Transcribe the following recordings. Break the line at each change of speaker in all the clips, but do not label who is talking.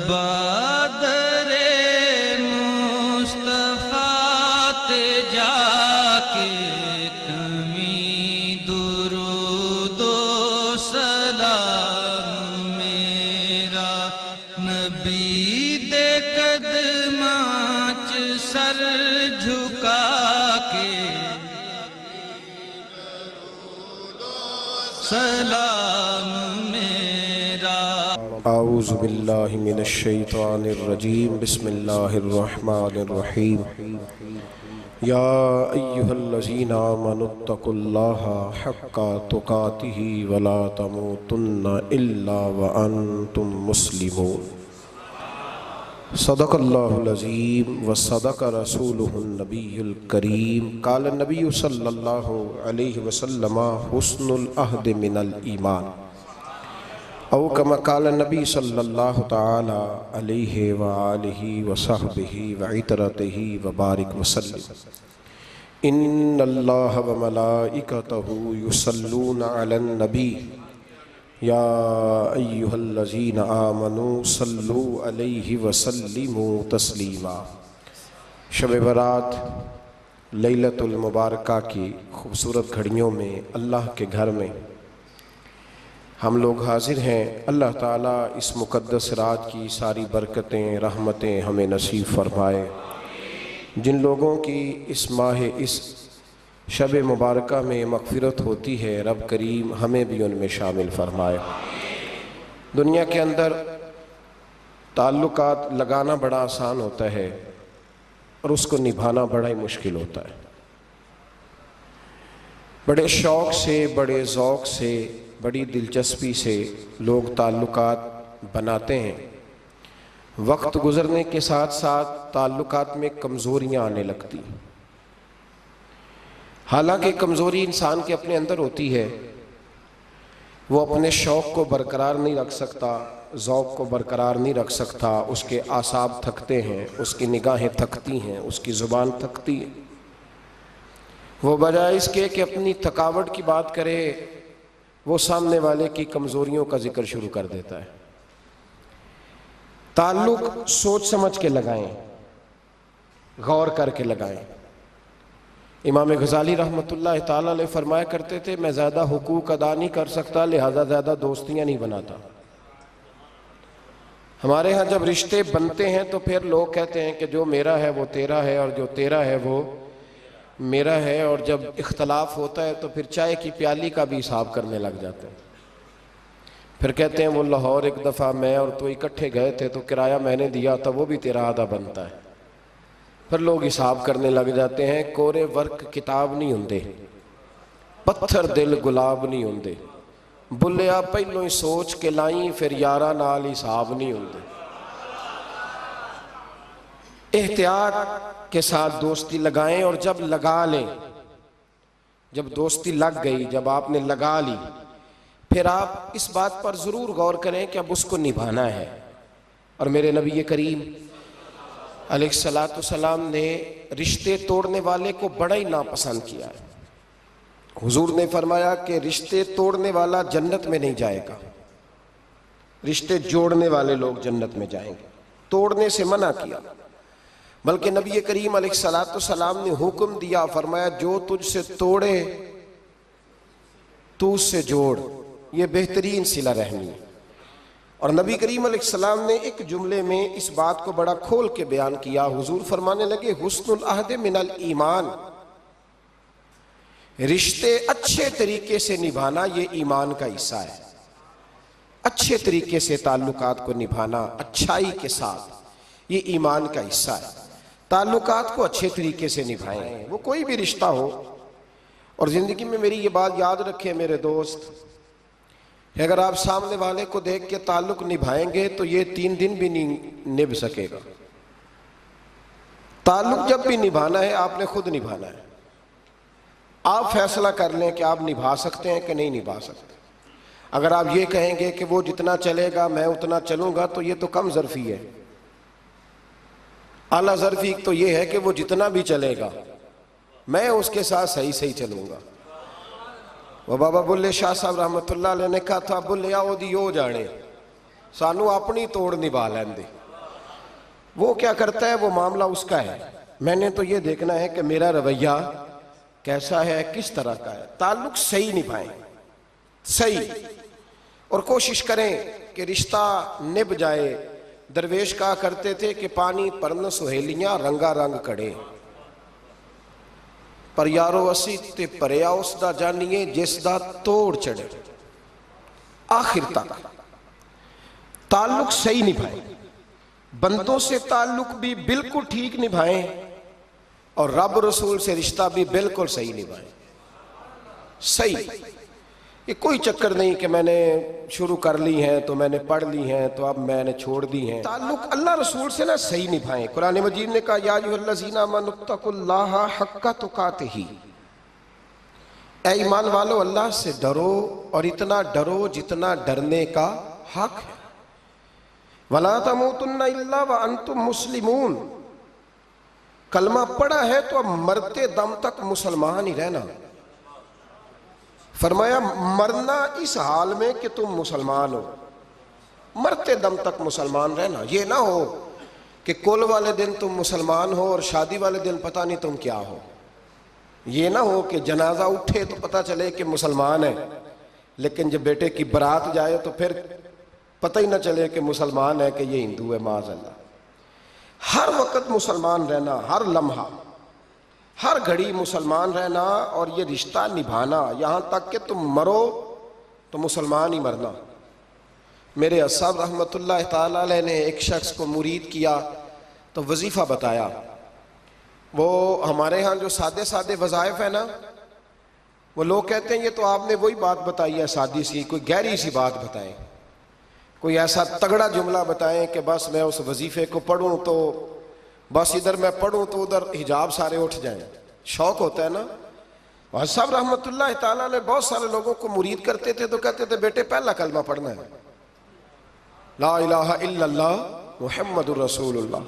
बादरे मुस्तफा ते जाके कमी दुरूदो सलाम मेरा नबी दे कदमां च सर झुका के सलाम मेरा।
आऊज़ु बिल्लाहि मिनश शैतानिर रजीम बिस्मिल्लाहिर रहमानिर रहीम। या अय्युहल्लज़ीना आमनुत्तकुल्लाहा हक्का तुकातिही वला तमूतुन्ना इल्ला व अंतुम मुस्लिमून। सदक़ल्लाहुल अज़ीम व सदक़ रसूलुहुन नबियुल करीम। क़ाल नबिय्यु सल्लल्लाहु अलैहि वसल्लम हुस्नुल अहद मिनल ईमान। औ कमा क़ाल नबी सल्लल्लाहु तआला अलैहि व आलिहि व सहबिहि व इतरतिहि व बारिक वसल्लम। इन्नल्लाह व मलाइकतहु युसल्लूना अलन नबी या अय्युहल्लज़ीना आमनू सल्लू अलैहि वसल्लिमू तस्लीमा। शब बरात लैलतुल मुबारका की खूबसूरत घड़ियों में अल्लाह के घर में हम लोग हाजिर हैं। अल्लाह ताला इस मुक़द्दस रात की सारी बरकतें रहमतें हमें नसीब फरमाए। जिन लोगों की इस माह इस शब मुबारका में मग़फ़िरत होती है, रब करीम हमें भी उनमें शामिल फरमाए। दुनिया के अंदर ताल्लुकात लगाना बड़ा आसान होता है और उसको निभाना बड़ा ही मुश्किल होता है। बड़े शौक़ से, बड़े ज़ौक़ से, बड़ी दिलचस्पी से लोग ताल्लुकात बनाते हैं। वक्त गुज़रने के साथ साथ ताल्लुकात में कमज़ोरियाँ आने लगती। हालांकि कमज़ोरी इंसान के अपने अंदर होती है, वो अपने शौक़ को बरकरार नहीं रख सकता, ज़ौक़ को बरकरार नहीं रख सकता। उसके आसाब थकते हैं, उसकी निगाहें थकती हैं, उसकी ज़ुबान थकती है। वो बजाय इसके कि अपनी थकावट की बात करे, वो सामने वाले की कमज़ोरियों का जिक्र शुरू कर देता है। ताल्लुक सोच समझ के लगाएं, गौर करके लगाएं। इमाम गज़ाली रहमतुल्लाह ताला अलैह फरमाया करते थे, मैं ज़्यादा हुकूक अदा नहीं कर सकता, लिहाजा ज़्यादा दोस्तियाँ नहीं बनाता। हमारे यहाँ जब रिश्ते बनते हैं तो फिर लोग कहते हैं कि जो मेरा है वो तेरा है और जो तेरा है वो मेरा है। और जब इख्तलाफ होता है तो फिर चाय की प्याली का भी हिसाब करने लग जाते हैं। फिर कहते हैं वो लाहौर एक दफ़ा मैं और तो इकट्ठे गए थे तो किराया मैंने दिया था, वो भी तेरा आधा बनता है। फिर लोग हिसाब करने लग जाते हैं। कोरे वर्क किताब नहीं होंगे, पत्थर दिल गुलाब नहीं होंगे। बुलिया पहलों ही सोच के लाई, फिर यारा नाल हिसाब नहीं होंगे। एहतियात के साथ दोस्ती लगाएं और जब लगा लें, जब दोस्ती लग गई, जब आपने लगा ली, फिर आप इस बात पर ज़रूर गौर करें कि अब उसको निभाना है। और मेरे नबी करीम अलैहिस्सलाम ने रिश्ते तोड़ने वाले को बड़ा ही नापसंद किया है। हुजूर ने फरमाया कि रिश्ते तोड़ने वाला जन्नत में नहीं जाएगा, रिश्ते जोड़ने वाले लोग जन्नत में जाएंगे। तोड़ने से मना किया, बल्कि नबी करीम अलैहिस्सलाम ने हुक्म दिया, फरमाया जो तुझसे तोड़े तू उससे जोड़। ये बेहतरीन सिला रहमी है। और नबी करीम अलैहिस्सलाम ने एक जुमले में इस बात को बड़ा खोल के बयान किया। हुजूर फरमाने लगे, हुस्नुल अहद मिनल ईमान। रिश्ते अच्छे तरीके से निभाना ये ईमान का हिस्सा है। अच्छे तरीके से ताल्लुकात को निभाना, अच्छाई के साथ, ये ईमान का हिस्सा है। ताल्लुकात को अच्छे तरीके से निभाएं, वो कोई भी रिश्ता हो। और ज़िंदगी में मेरी ये बात याद रखें मेरे दोस्त, अगर आप सामने वाले को देख के ताल्लुक निभाएंगे तो ये 3 दिन भी नहीं निभ सकेगा। ताल्लुक जब भी निभाना है आपने खुद निभाना है। आप फैसला कर लें कि आप निभा सकते हैं कि नहीं निभा सकते। अगर आप ये कहेंगे कि वो जितना चलेगा मैं उतना चलूंगा तो ये तो कम ज़र्फ़ी है। आला ज़र्फ़ी तो ये है कि वो जितना भी चलेगा मैं उसके साथ सही सही चलूंगा। वह बाबा बुल्ले शाह साहब रहमतुल्लाह अलैह ने कहा था, बुल्ले आओ दी हो जाने, सानू अपनी तोड़ निभा लेंदे। वो क्या करता है वो मामला उसका है। मैंने तो ये देखना है कि मेरा रवैया कैसा है, किस तरह का है। ताल्लुक सही निभाएं, सही, और कोशिश करें कि रिश्ता निभ जाए। दरवेश कहा करते थे कि पानी परन सुहेलियां रंगा रंग कड़े, पर यारो असी ते भरिया उसदा जानिए जिसदा तोड़ चढ़े। आखिर तक ताल्लुक सही निभाएं, बंदों से ताल्लुक भी बिल्कुल ठीक निभाएं और रब रसूल से रिश्ता भी बिल्कुल सही निभाएं। सही, ये कोई चक्कर नहीं कि मैंने शुरू कर ली हैं तो मैंने पढ़ ली हैं तो अब मैंने छोड़ दी हैं। ताल्लुक अल्लाह रसूल से ना सही निभाएं। कुरान मजीद ने कहा या अय्युहल्लज़ीना आमनुत्तकुल्लाहा हक्का तुकातिही, ऐ ईमान वालो अल्लाह से डरो और इतना डरो जितना डरने का हक है। वला तमूतुन्ना इल्ला व अंतुम मुस्लिमून, कलमा पढ़ा है तो अब मरते दम तक मुसलमान ही रहना। फरमाया मरना इस हाल में कि तुम मुसलमान हो, मरते दम तक मुसलमान रहना। ये ना हो कि कुल वाले दिन तुम मुसलमान हो और शादी वाले दिन पता नहीं तुम क्या हो। ये ना हो कि जनाजा उठे तो पता चले कि मुसलमान है, लेकिन जब बेटे की बारात जाए तो फिर पता ही ना चले कि मुसलमान है कि ये हिंदू है। माज़अल्लाह, हर वक्त मुसलमान रहना, हर लम्हा हर घड़ी मुसलमान रहना और ये रिश्ता निभाना यहाँ तक कि तुम मरो तो मुसलमान ही मरना। मेरे असब रहमतुल्लाह ताला अलैह ने एक शख्स को मुरीद किया तो वजीफ़ा बताया। वो हमारे यहाँ जो सादे सादे वज़ाइफ है ना, वो लोग कहते हैं ये तो आपने वही बात बताई है सादी सी, कोई गहरी सी बात बताएं, कोई ऐसा तगड़ा जुमला बताएं कि बस मैं उस वजीफे को पढ़ूं तो बस इधर मैं पढ़ूं तो उधर हिजाब सारे उठ जाएं। शौक होता है ना। और सब रहमतुल्लाह ताला ने बहुत सारे लोगों को मुरीद करते थे तो कहते थे बेटे पहला कलमा पढ़ना है, ला इलाहा इल्लल्लाह मुहम्मदुर रसूलुल्लाह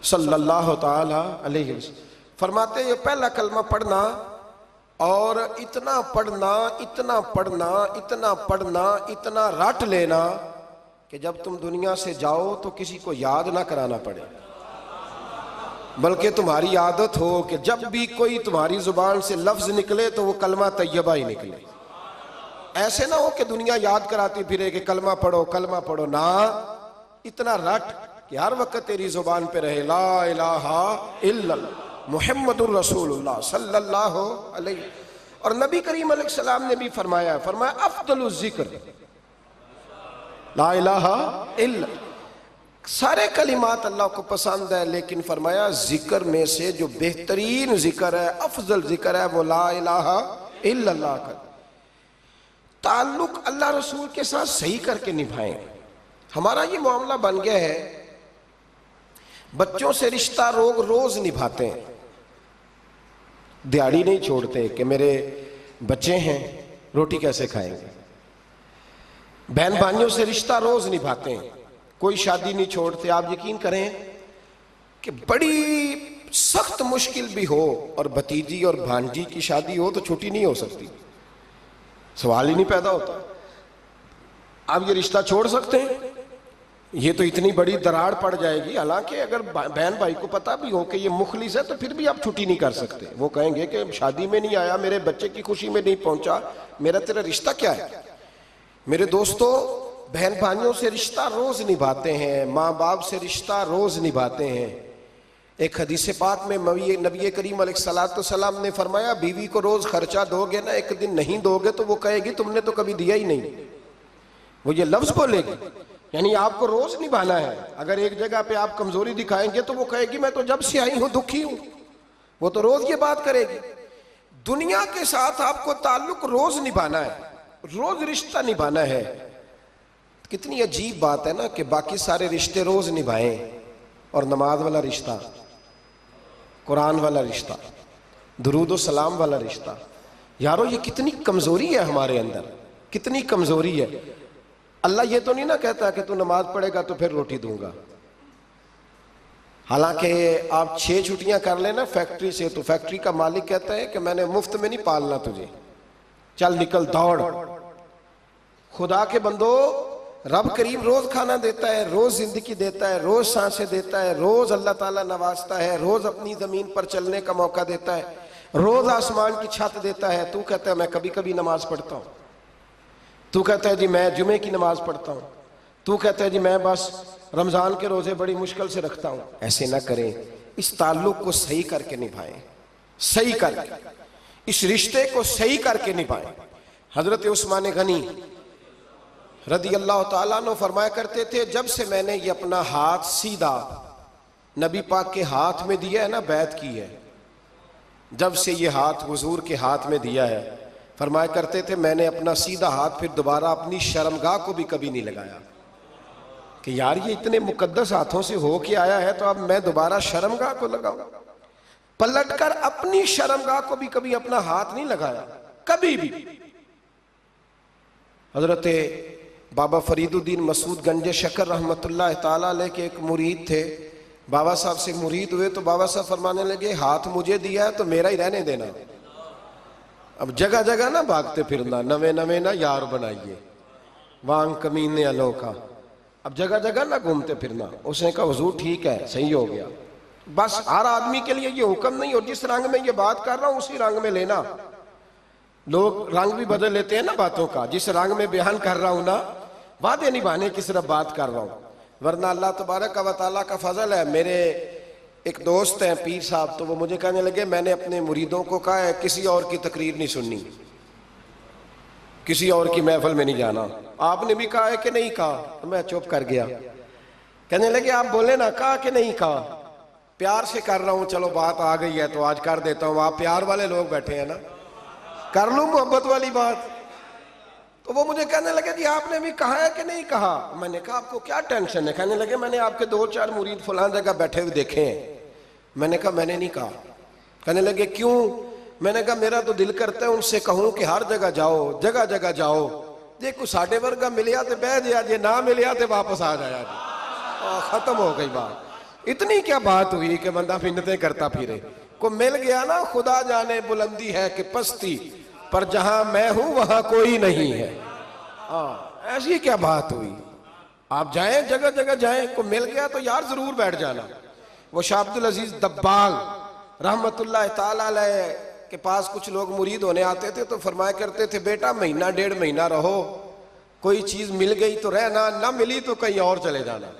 सल्लल्लाहु ताला अलैहि वसल्लम। फरमाते ये पहला कलमा पढ़ना और इतना पढ़ना, इतना पढ़ना, इतना पढ़ना, इतना रट लेना कि जब तुम दुनिया से जाओ तो किसी को याद ना कराना पड़े, बल्कि तुम्हारी आदत हो कि जब भी कोई तुम्हारी जुबान से लफ्ज निकले तो वो कलमा तैयबा ही निकले। ऐसे ना हो कि दुनिया याद कराती फिरे कि कलमा पढ़ो ना, इतना रट कि हर वक्त तेरी जुबान पे रहे ला इलाहा इल्लल्लाह मुहम्मदुर रसूलुल्लाह सल्लल्लाहु अलैहि। और नबी करीम अलैहि सलाम ने भी फरमाया अफदलुज जिक्र ला इलाहा इल्लल्लाह। सारे कलिमात अल्लाह को पसंद है, लेकिन फरमाया जिक्र में से जो बेहतरीन जिक्र है, अफजल जिक्र है, वो ला इलाहा इल्लल्लाह का। ताल्लुक अल्लाह रसूल के साथ सही करके निभाएं। हमारा ये मामला बन गया है, बच्चों से रिश्ता रोज निभाते हैं, दिहाड़ी नहीं छोड़ते कि मेरे बच्चे हैं रोटी कैसे खाएंगे। बहन भाइयों से रिश्ता रोज निभाते हैं, कोई शादी नहीं छोड़ते। आप यकीन करें कि बड़ी सख्त मुश्किल भी हो और भतीजी और भांजी की शादी हो तो छुट्टी नहीं हो सकती, सवाल ही नहीं पैदा होता। आप ये रिश्ता छोड़ सकते हैं? ये तो इतनी बड़ी दरार पड़ जाएगी। हालांकि अगर बहन भाई को पता भी हो कि ये मुखलिस है तो फिर भी आप छुट्टी नहीं कर सकते। वो कहेंगे कि शादी में नहीं आया, मेरे बच्चे की खुशी में नहीं पहुंचा, मेरा तेरा रिश्ता क्या है। मेरे दोस्तों, बहन भाइयों से रिश्ता रोज निभाते हैं, माँ बाप से रिश्ता रोज निभाते हैं। एक हदीस पाक में नबी करीम अलैहिस्सलाम ने फरमाया बीवी को रोज खर्चा दोगे ना, एक दिन नहीं दोगे तो वो कहेगी तुमने तो कभी दिया ही नहीं। वो ये लफ्ज बोलेगी, यानी आपको रोज निभाना है। अगर एक जगह पे आप कमजोरी दिखाएंगे तो वो कहेगी मैं तो जब से आई हूं दुखी हूं, वो तो रोज ये बात करेगी। दुनिया के साथ आपको ताल्लुक रोज निभाना है, रोज रिश्ता निभाना है। कितनी अजीब बात है ना कि बाकी सारे रिश्ते रोज निभाएं और नमाज वाला रिश्ता, कुरान वाला रिश्ता, दुरूद सलाम वाला रिश्ता। यारो ये कितनी कमजोरी है हमारे अंदर, कितनी कमजोरी है। अल्लाह ये तो नहीं ना कहता कि तू नमाज पढ़ेगा तो फिर रोटी दूंगा। हालांकि आप 6 छुट्टियां कर लेना फैक्ट्री से तो फैक्ट्री का मालिक कहता है कि मैंने मुफ्त में नहीं पालना तुझे, चल निकल दौड़। खुदा के बंदो, रब करीम रोज खाना देता है, रोज जिंदगी देता है, रोज सांसें देता है, रोज अल्लाह ताला नवाजता है, रोज अपनी जमीन पर चलने का मौका देता है, रोज आसमान की छत देता है। तू कहता है मैं कभी कभी नमाज पढ़ता हूँ, तू कहता है जी मैं जुमे की नमाज पढ़ता हूँ, तू कहता है जी मैं बस रमजान के रोजे बड़ी मुश्किल से रखता हूँ। ऐसे ना करें, इस ताल्लुक को सही करके निभाएं, सही करके इस रिश्ते को सही करके निभाएं। हजरत उस्मान गनी रदी अल्लाह ताला अन्हु फरमाया करते थे, जब से मैंने ये अपना हाथ सीधा नबी पाक के हाथ में दिया है ना, बैत की है, जब से ये हाथ हुजूर के हाथ में दिया है, फरमाया करते थे मैंने अपना सीधा हाथ फिर दोबारा अपनी शर्मगाह को भी कभी नहीं लगाया कि यार ये इतने मुकद्दस हाथों से हो के आया है तो अब मैं दोबारा शर्मगाह को लगाऊं। पलटकर अपनी शर्मगाह को भी कभी अपना हाथ नहीं लगाया, कभी भी। हजरत बाबा फरीदुद्दीन मसूद गंजे शकर रहमतुल्लाह ताला अलैह के एक मुरीद थे, बाबा साहब से मुरीद हुए तो बाबा साहब फरमाने लगे हाथ मुझे दिया है तो मेरा ही रहने देना, अब जगह जगह ना भागते फिरना, नवे नवे ना यार बनाइए वांग कमीने अलों का, अब जगह जगह ना घूमते फिरना। उसने कहा हुजूर ठीक है, सही हो गया, बस हर आदमी के लिए ये हुक्म नहीं, और जिस रंग में ये बात कर रहा हूं उसी रंग में लेना। लोग रंग भी बदल लेते हैं ना बातों का, जिस रंग में बयान कर रहा हूं ना, वादे निभाने की सिर्फ बात कर रहा हूं, वरना अल्लाह तबारक व तआला का फजल है। मेरे एक दोस्त हैं पीर साहब, तो वो मुझे कहने लगे मैंने अपने मुरीदों को कहा है किसी और की तकरीर नहीं सुननी, किसी और की महफिल में नहीं जाना। आपने भी कहा है कि नहीं कहा? तो मैं चुप कर गया। कहने लगे आप बोले ना, कहा कि नहीं कहा? प्यार से कर रहा हूं, चलो बात आ गई है तो आज कर देता हूं, आप प्यार वाले लोग बैठे हैं ना, कर लूं मोहब्बत वाली बात। तो वो मुझे कहने लगे जी आपने भी कहा है कि नहीं कहा? मैंने कहा आपको क्या टेंशन है? कहने लगे मैंने आपके 2-4 मुरीद फलां जगह बैठे हुए देखे हैं। मैंने कहा मैंने नहीं कहा। कहने लगे क्यों? मैंने कहा मेरा तो दिल करता है उनसे कहूं कि हर जगह जाओ, जगह जगह जाओ, जे कुछ साढ़े वर्गा मिलिया तो बह जाया, जे ना मिलिया तो वापस आ जाया जी, खत्म हो गई बात। इतनी क्या बात हुई कि बंदा मिन्नतें करता फिरे, को मिल गया ना, खुदा जाने बुलंदी है कि पस्ती, पर जहां मैं हूं वहां कोई नहीं है। ऐसी क्या बात हुई? आप जाएं, जगह जगह जाएं, को मिल गया तो यार जरूर बैठ जाना। वो शाह अब्दुल अजीज दब्बाग रहमतुल्लाह ताला अलैह के पास कुछ लोग मुरीद होने आते थे तो फरमाया करते थे बेटा महीना 1.5 महीना रहो, कोई चीज मिल गई तो रहना, ना मिली तो कहीं और चले जाना।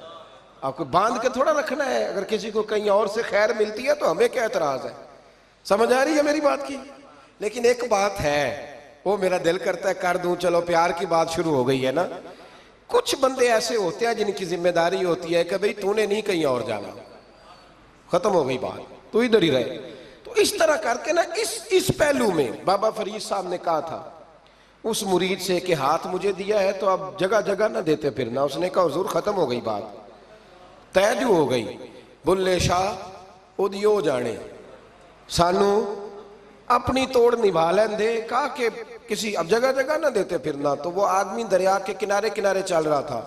आपको बांध के थोड़ा रखना है, अगर किसी को कहीं और से खैर मिलती है तो हमें क्या एतराज है? समझ आ रही है मेरी बात की? लेकिन एक बात है, वो मेरा दिल करता है कर दूं, चलो प्यार की बात शुरू हो गई है ना। कुछ बंदे ऐसे होते हैं जिनकी जिम्मेदारी होती है कि भाई तूने नहीं कहीं और जाना, खत्म हो गई बात, तू इधर ही रहे। तो इस तरह करके ना इस पहलू में बाबा फरीद साहब ने कहा था उस मुरीद से कि हाथ मुझे दिया है तो अब जगह जगह ना देते फिरना। उसने कहा हुजूर खत्म हो गई बात, तय जो हो गई, बुल्ले शाह उदियो जाने, सानू अपनी तोड़ निभा लेंदे। कहा कि किसी अब जगह जगह ना देते फिरना। तो वो आदमी दरिया के किनारे किनारे चल रहा था,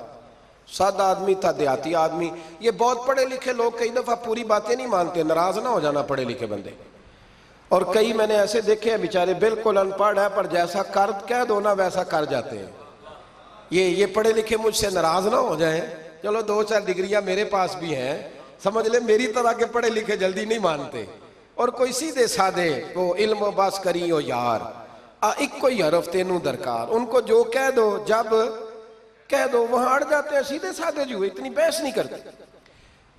सादा आदमी था, देहाती आदमी। ये बहुत पढ़े लिखे लोग कई दफा पूरी बातें नहीं मानते, नाराज ना हो जाना पढ़े लिखे बंदे। और कई मैंने ऐसे देखे हैं बेचारे बिल्कुल अनपढ़ है पर जैसा कर कह दो ना वैसा कर जाते हैं। ये पढ़े लिखे मुझसे नाराज ना हो जाए, चलो 2-4 डिग्रियां मेरे पास भी हैं, समझ ले मेरी तरह के पढ़े लिखे जल्दी नहीं मानते। और कोई सीधे साधे वो इल्म बस करी हो यार, एक कोई हरफ तेनू दरकार, उनको जो कह दो जब कह दो वहां अड़ जाते हैं, सीधे साधे जो इतनी बहस नहीं करते।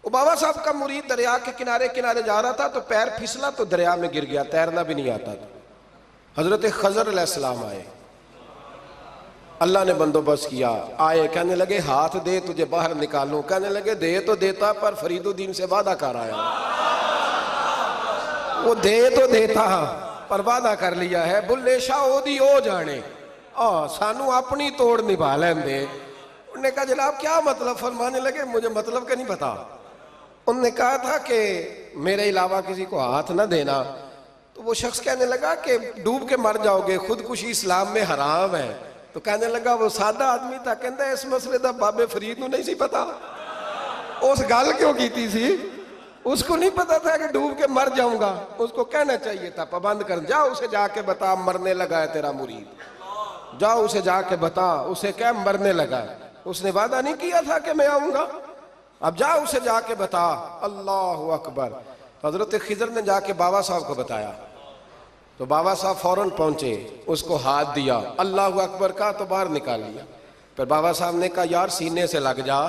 वो बाबा साहब का मुरीद दरिया के किनारे किनारे जा रहा था तो पैर फिसला तो दरिया में गिर गया, तैरना भी नहीं आता था। हजरत खजर अलैहिस्सलाम आए, अल्लाह ने बंदोबस्त किया, आए, कहने लगे हाथ दे तुझे बाहर निकालूं। कहने लगे दे तो देता पर फरीदुद्दीन से वादा कर आया। वो दे तो देता पर वादा कर लिया है, बुल्ले शाह ओदी ओ जाने, सानू अपनी तोड़ निभा लेंदे। उन्होंने कहा जनाब क्या मतलब? फरमाने लगे मुझे मतलब का नहीं पता। उन्होंने कहा था कि मेरे अलावा किसी को हाथ ना देना। तो वो शख्स कहने लगा कि डूब के मर जाओगे, खुदकुशी इस्लाम में हराम है। तो कहने लगा वो सादा आदमी था, कहता इस मसले का बाबे फरीद नूं नहीं सी पता, उस गल क्यों की सी? उसको नहीं पता था कि डूब के मर जाऊंगा, उसको कहना चाहिए था पाबंद कर, जा उसे जाके बता मरने लगा है तेरा मुरीद, जाओ उसे जाके बता, उसे क्या मरने लगा है। उसने वादा नहीं किया था कि मैं आऊंगा? अब जा उसे जाके बता। अल्लाह अकबर। तो हजरत खिजर ने जाके बाबा साहब को बताया, तो बाबा साहब फौरन पहुंचे, उसको हाथ दिया, अल्लाह अकबर का, तो बाहर निकाल लिया। फिर बाबा साहब ने कहा यार सीने से लग जा,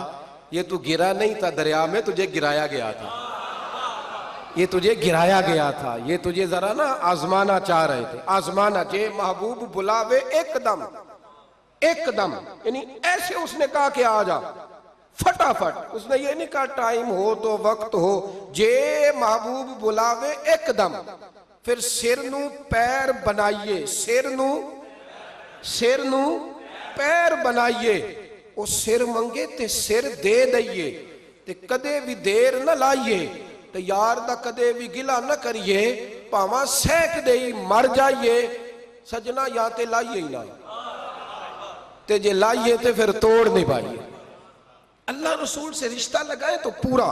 ये तू गिरा नहीं था दरिया में, तुझे गिराया गया था, ये तुझे गिराया गया था, ये तुझे जरा ना आजमाना चाह रहे थे। आजमाना जे महबूब बुलावे एकदम एकदम, यानी ऐसे उसने कहा कि आ जा फटाफट। उसने ये नहीं कहा टाइम हो तो वक्त हो, जे महबूब बुलावे एकदम। फिर सिर नू पैर बनाइए, सिर नू पैर बनाइए। वो सिर मंगे ते सिर दे दइए, ते कदे भी देर न लाइए, ते यार दा कदे भी गिला न करिए, भावा सैक दे मर जाइए सजना, या ते लाइए ही ना, ते जे लाइए ते फिर तोड़ नहीं पाइए। अल्लाह रसूल से रिश्ता लगाए तो पूरा।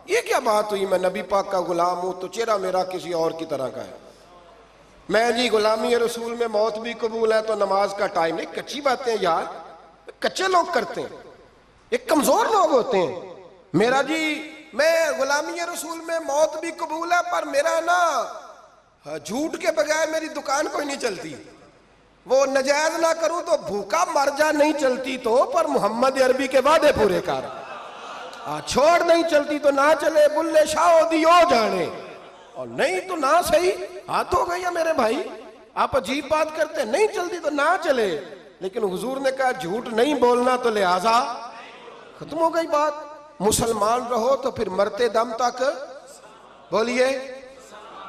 ये क्या बात हुई मैं नबी पाक का गुलाम हूं तो चेहरा मेरा किसी और की तरह का है। मैं जी गुलामी रसूल में मौत भी कबूल है तो नमाज का टाइम नहीं। कच्ची बातें यार, कच्चे लोग करते हैं, एक कमजोर लोग होते हैं। मेरा जी मैं गुलामी रसूल में मौत भी कबूल है पर मेरा ना झूठ के बगैर मेरी दुकान कोई नहीं चलती, वो नजायज ना करूं तो भूखा मर जा, नहीं चलती तो, पर मोहम्मद अरबी के वादे पूरे कर, छोड़ नहीं चलती तो ना चले, बुल्ले शाह दियो जाने, और नहीं तो ना सही। हाथ हो गई मेरे भाई, आप अजीब बात करते, नहीं चलती तो ना चले। लेकिन हुजूर ने कहा झूठ नहीं बोलना, तो लिहाजा खत्म हो गई बात। मुसलमान रहो तो फिर मरते दम तक बोलिए।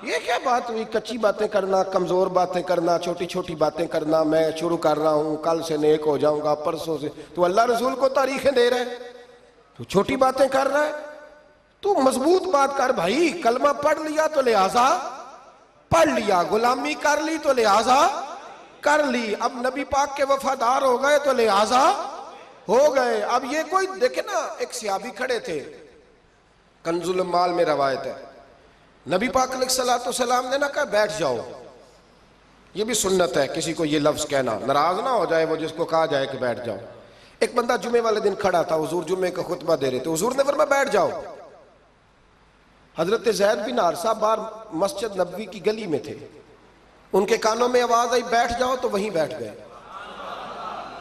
ये क्या बात हुई? कच्ची बातें करना, कमजोर बातें करना, छोटी छोटी बातें करना। मैं शुरू कर रहा हूं, कल से नेक हो जाऊंगा, परसों से। तू अल्लाह रसूल को तारीखें दे रहा है, तू छोटी बातें कर रहा है, तू मजबूत बात कर भाई। कलमा पढ़ लिया तो लिहाजा पढ़ लिया, गुलामी कर ली तो लिहाजा कर ली, अब नबी पाक के वफादार हो गए तो लिहाजा हो गए। अब ये कोई देखे ना, एक सहाबी खड़े थे, कंजुल माल में रवायत है, नबी पाक अलैहिस्सलाम ने ना कहा बैठ जाओ। ये भी सुन्नत है किसी को ये लफ्ज कहना, नाराज ना हो जाए वो जिसको कहा जाए कि बैठ जाओ। एक बंदा जुमे वाले दिन खड़ा था, हुजूर जुमे का खुतबा दे रहे थे, हुजूर ने फरमाया बैठ जाओ। हजरत ज़ैद बिन हारिसा बाहर मस्जिद नबवी की गली में थे, उनके कानों में आवाज आई बैठ जाओ, तो वहीं बैठ गए।